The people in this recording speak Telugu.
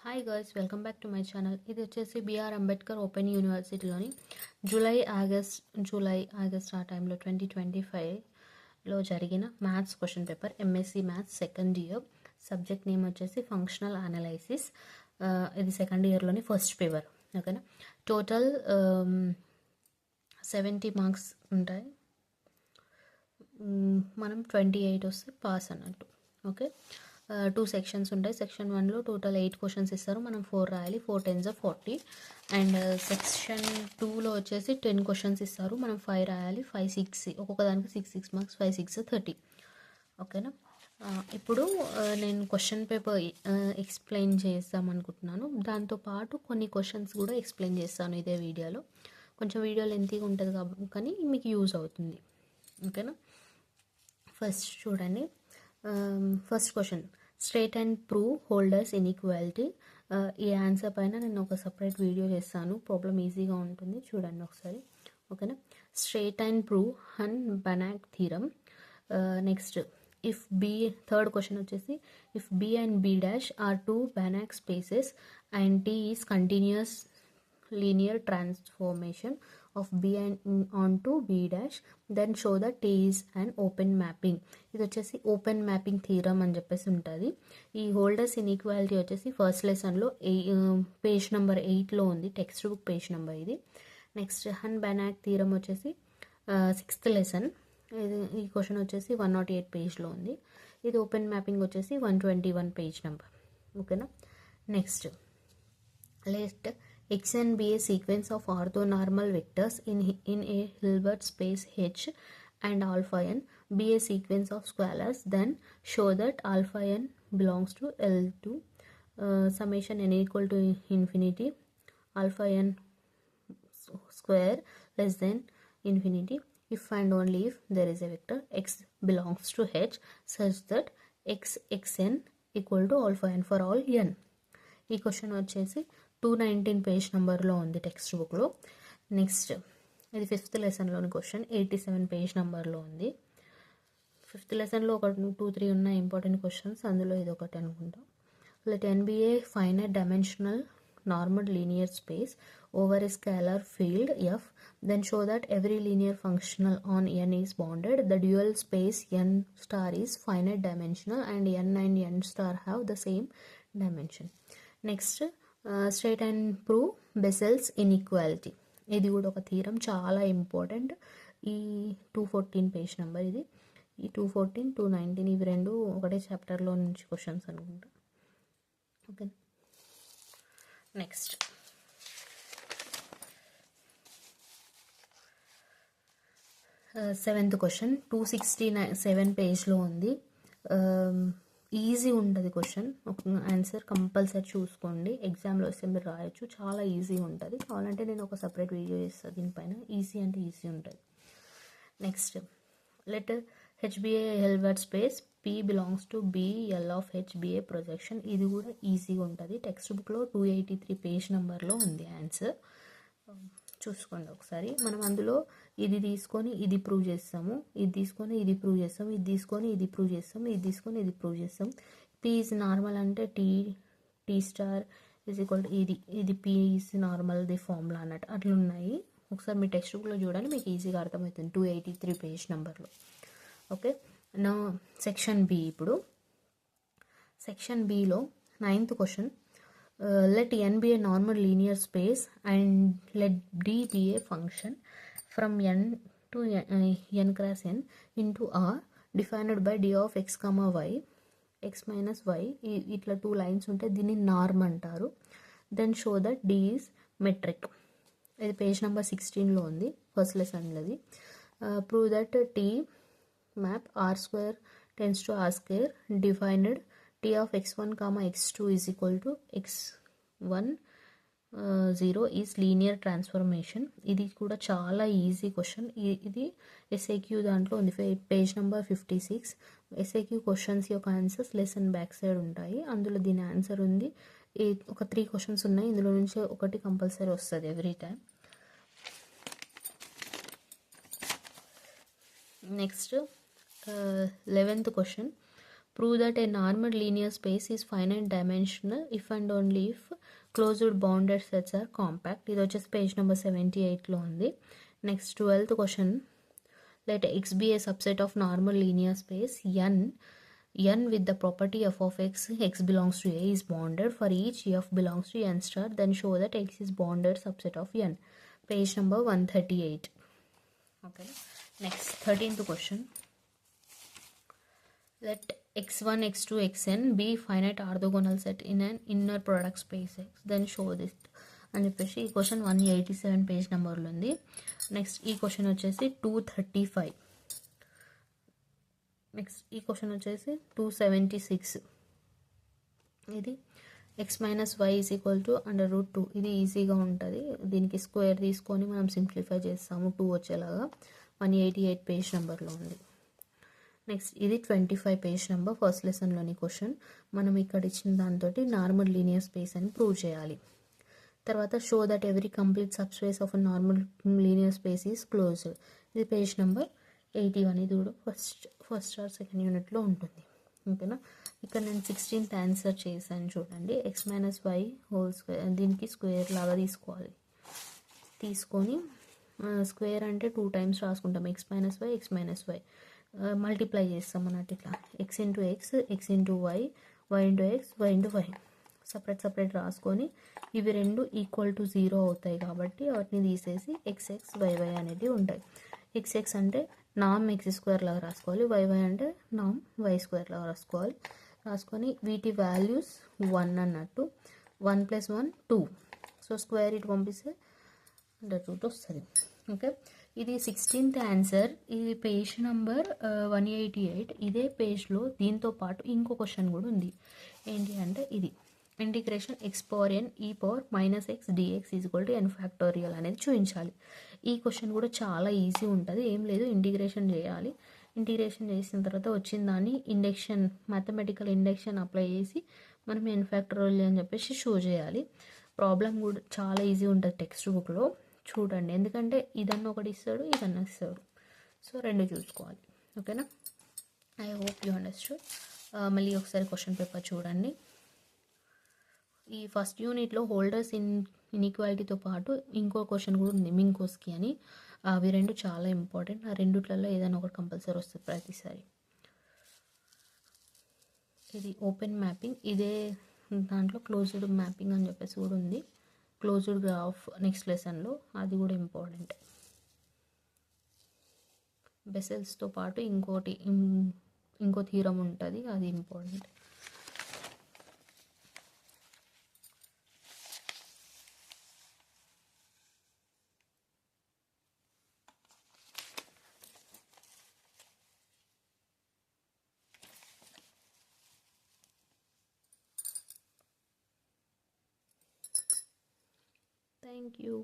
Hi girls, welcome back to my channel. ఇది వచ్చేసి బిఆర్ అంబేద్కర్ ఓపెన్ యూనివర్సిటీలోని జూలై ఆగస్ట్ ఆ టైంలో 2025లో జరిగిన maths question paper, MSc maths second year. Subject name వచ్చేసి ఫంక్షనల్ అనాలైసిస్. ఇది సెకండ్ ఇయర్లోని ఫస్ట్ పేపర్. ఓకేనా, టోటల్ 70 మార్క్స్ ఉంటాయి. మనం 28 వస్తే పాస్ అన్నట్టు. ఓకే, 2 సెక్షన్స్ ఉంటాయి. సెక్షన్ 1లో టోటల్ 8 క్వశ్చన్స్ ఇస్తారు. మనం 4 రాయాలి. 4 10s 40. అండ్ సెక్షన్ 2లో వచ్చేసి 10 క్వశ్చన్స్ ఇస్తారు. మనం 5 రాయాలి. 5 6 ఒక్కొక్క దానికి 6 మార్క్స్, 5 6 30. ఓకేనా, ఇప్పుడు నేను క్వశ్చన్ పేపర్ ఎక్స్ప్లెయిన్ చేద్దాం అనుకుంటున్నాను. దాంతోపాటు కొన్ని క్వశ్చన్స్ కూడా ఎక్స్ప్లెయిన్ చేస్తాను ఇదే వీడియోలో. కొంచెం వీడియో లెంతీగా ఉంటుంది కానీ మీకు యూజ్ అవుతుంది. ఓకేనా, ఫస్ట్ చూడండి. First question, straight and prove holders inequality. ఈ ఆన్సర్ పైన నేను ఒక సపరేట్ వీడియో చేస్తాను. ప్రాబ్లం ఈజీగా ఉంటుంది, చూడండి ఒకసారి. ఓకేనా, state and prove and Banach theorem. Next, if B, third question వచ్చేసి, if B and B dash are two Banach spaces and T is continuous linear transformation of B and onto B dash, then show that T is an open mapping. ఇది వచ్చేసి ఓపెన్ మ్యాపింగ్ థీరమ్ అని చెప్పేసి ఉంటుంది. ఈ హోల్డర్స్ ఇన్ఈక్వాలిటీ వచ్చేసి ఫస్ట్ లెసన్లో పేజ్ నెంబర్ 8లో ఉంది, టెక్స్ట్ బుక్ పేజ్ నెంబర్ ఇది. నెక్స్ట్, హన్ బనాక్ థీరమ్ వచ్చేసి 6th లెసన్. ఈ క్వశ్చన్ వచ్చేసి 108 పేజ్లో ఉంది. ఇది ఓపెన్ మ్యాపింగ్ వచ్చేసి 121 పేజ్ నెంబర్. ఓకేనా, next, let X and be a sequence of orthonormal vectors in a Hilbert space H and alpha n be a sequence of scalars, then show that alpha n belongs to L2 summation n equal to infinity alpha n square less than infinity if and only if there is a vector X belongs to H such that xn equal to alpha n for all n. ఈ క్వశ్చన్ వచ్చేసి 219 పేజ్ నెంబర్లో ఉంది టెక్స్ట్ బుక్లో. నెక్స్ట్, ఇది 5th లెసన్లోని క్వశ్చన్, 87 పేజ్ నెంబర్లో ఉంది. 5th లెసన్లో ఒక 2-3 ఉన్నాయి ఇంపార్టెంట్ క్వశ్చన్స్, అందులో ఇది ఒకటి అనుకుంటాం. Let n be a finite dimensional normal linear space over a scalar field f, then show that every linear functional on n is bounded. The dual space n star is finite dimensional and n star have the same dimension. Next, state and prove Bessel's inequality. ఇది కూడా ఒక థీరం, చాలా ఇంపార్టెంట్. ఈ 214 పేజ్ నెంబర్ ఇది. ఈ 214 219 ఇవి రెండు ఒకటే చాప్టర్లో నుంచి క్వశ్చన్స్ అనుకుంటా. ఓకే, నెక్స్ట్, సెవెంత్ క్వశ్చన్ 267 పేజ్లో ఉంది. ఈజీ ఉంటుంది క్వశ్చన్, ఆన్సర్ కంపల్సరీ చూసుకోండి. ఎగ్జామ్లో వస్తే మీరు రాయొచ్చు, చాలా ఈజీ ఉంటుంది. కావాలంటే నేను ఒక సపరేట్ వీడియో చేస్తాను దీనిపైన. ఈజీ అంటే ఈజీ ఉంటుంది. Next, let H be a Hilbert space P belongs to BL of H be a projection. ఇది కూడా ఈజీగా ఉంటుంది. టెక్స్ట్ బుక్లో 283 పేజ్ నెంబర్లో ఉంది ఆన్సర్, చూసుకోండి ఒకసారి. మనం అందులో ఇది తీసుకొని ఇది ప్రూవ్ చేస్తాము, ఇది తీసుకొని ఇది ప్రూవ్ చేస్తాం, ఇది తీసుకొని ఇది ప్రూవ్ చేస్తాం, ఇది తీసుకొని ఇది ప్రూవ్ చేస్తాం. పీ ఈజ్ నార్మల్ అంటే T star is equal to ఇది P is normal the formula అన్నట్టు అట్లున్నాయి. ఒకసారి మీ టెక్స్ట్ బుక్లో చూడండి, మీకు ఈజీగా అర్థమవుతుంది 283 పేజ్ నెంబర్లో. ఓకే, నా సెక్షన్ బి. ఇప్పుడు section below 9th question, let n be a normal linear space and let d be a function from n to n cross n into R defined by d of x comma y x minus y. ఇట్లా 2 లైన్స్ ఉంటే దీన్ని నార్మ్ అంటారు. Then show that d is metric. ఇది పేజ్ నెంబర్ 16లో ఉంది, ఫస్ట్ లెసన్లోది. Prove that t map r square tends to r square defined t of x1 comma x2 is equal to x1 0 is linear transformation. ఇది కూడా చాలా ఈజీ క్వశ్చన్. ఇది ఎస్ఏక్యూ దాంట్లో ఉంది, పేజ్ నెంబర్ 56. ఎస్ఏక్యూ క్వశ్చన్స్ యొక్క ఆన్సర్స్ లెసన్ బ్యాక్ సైడ్ ఉంటాయి, అందులో దీని ఆన్సర్ ఉంది. ఒక 3 క్వశ్చన్స్ ఉన్నాయి, ఇందులో నుంచి ఒకటి కంపల్సరీ వస్తుంది every time. Next, 11th question, Prove that a normal linear space is finite dimensional if and only if closed bounded sets are compact. ఇది వచ్చేసి పేజ్ నెంబర్ 78లో ఉంది. Next 12th question. Let X be a subset of normal linear space n with the property f of x belongs to A is bounded for each f belongs to n star, then show that x is bounded subset of n. Page number 138. Okay. Next 13th question. Let x1 x2 xn be finite orthogonal set in an inner product space x, then show this అని చెప్పేసి ఈ క్వశ్చన్ 187 పేజ్ నెంబర్లో ఉంది. నెక్స్ట్ ఈ క్వశ్చన్ వచ్చేసి 235. నెక్స్ట్ ఈ క్వశ్చన్ వచ్చేసి 276. ఇది x minus y is equal to √2. ఇది ఈజీగా ఉంటుంది. దీనికి స్క్వేర్ తీసుకొని మనం సింప్లిఫై చేస్తాము 2 వచ్చేలాగా. 188 పేజ్ నెంబర్లో ఉంది. నెక్స్ట్ ఇది 25 పేజ్ నెంబర్ ఫస్ట్ లెసన్లోని క్వశ్చన్. మనం ఇక్కడ ఇచ్చిన దాంతో నార్మల్ లీనియర్ స్పేస్ అని ప్రూవ్ చేయాలి. తర్వాత show that every complete sub space of a normal linear space is closed. ఇది పేజ్ నెంబర్ 81. ఇది కూడా ఫస్ట్ ఆర్ సెకండ్ యూనిట్లో ఉంటుంది. ఓకేనా. ఇక్కడ నేను 16th ఆన్సర్ చేశాను చూడండి. x minus y whole square, దీనికి స్క్వేర్ లాగా తీసుకోవాలి. తీసుకొని స్క్వేర్ అంటే 2 టైమ్స్ రాసుకుంటాం. x మైనస్ వై మల్టిప్లై చేస్తాం అన్నట్టు. ఇట్లా x into x, x into y, y into x, y into y separate రాసుకొని ఇవి రెండు ఈక్వల్ టు 0 అవుతాయి కాబట్టి వాటిని తీసేసి ఎక్స్ వై అనేది ఉంటాయి. ఎక్స్ అంటే నామ్ x² లాగా రాసుకోవాలి, వై అంటే నామ్ y² లాగా రాసుకొని వీటి వాల్యూస్ 1 అన్నట్టు. 1 + 1 2. సో స్క్వేర్ ఇటు పంపిస్తే √2 వస్తుంది. ఓకే. ఇది 16th ఆన్సర్. ఇది పేజ్ నెంబర్ 188. ఇదే పేజ్లో దీంతో పాటు ఇంకో క్వశ్చన్ కూడా ఉంది. ఏంటి అంటే ఇది integration x⁻n e⁻−x dx = n factorial అనేది చూపించాలి. ఈ క్వశ్చన్ కూడా చాలా ఈజీ ఉంటుంది. ఏం లేదు, ఇంటిగ్రేషన్ చేయాలి. ఇంటిగ్రేషన్ చేసిన తర్వాత వచ్చిన దాన్ని మ్యాథమెటికల్ ఇండక్షన్ అప్లై చేసి మనం n ఫ్యాక్టోరియల్ అని చెప్పేసి షో చేయాలి. ప్రాబ్లం కూడా చాలా ఈజీ ఉంటుంది టెక్స్ట్ బుక్లో. చూడండి, ఎందుకంటే ఇదన్న ఒకటి ఇస్తాడు, ఇదన్న ఇస్తాడు. సో రెండు చూసుకోవాలి. ఓకేనా. I hope you understood. మళ్ళీ ఒకసారి క్వశ్చన్ పేపర్ చూడండి. ఈ ఫస్ట్ యూనిట్లో హోల్డర్స్ ఇన్ఈక్వాలిటీతో పాటు ఇంకో క్వశ్చన్ కూడా ఉంది, మింకోస్కి అని. అవి రెండు చాలా ఇంపార్టెంట్. ఆ రెండిట్లలో ఏదైనా ఒకటి కంపల్సరీ వస్తుంది ప్రతిసారి. ఇది ఓపెన్ మ్యాపింగ్. ఇదే దాంట్లో క్లోజ్డ్ మ్యాపింగ్ అని చెప్పేసి కూడా ఉంది. క్లోజ్డ్ గ్రాఫ్ నెక్స్ట్ లెసన్లో, అది కూడా ఇంపార్టెంట్. బెసెల్స్తో పాటు ఇంకో థీరం ఉంటుంది, అది ఇంపార్టెంట్. Thank you.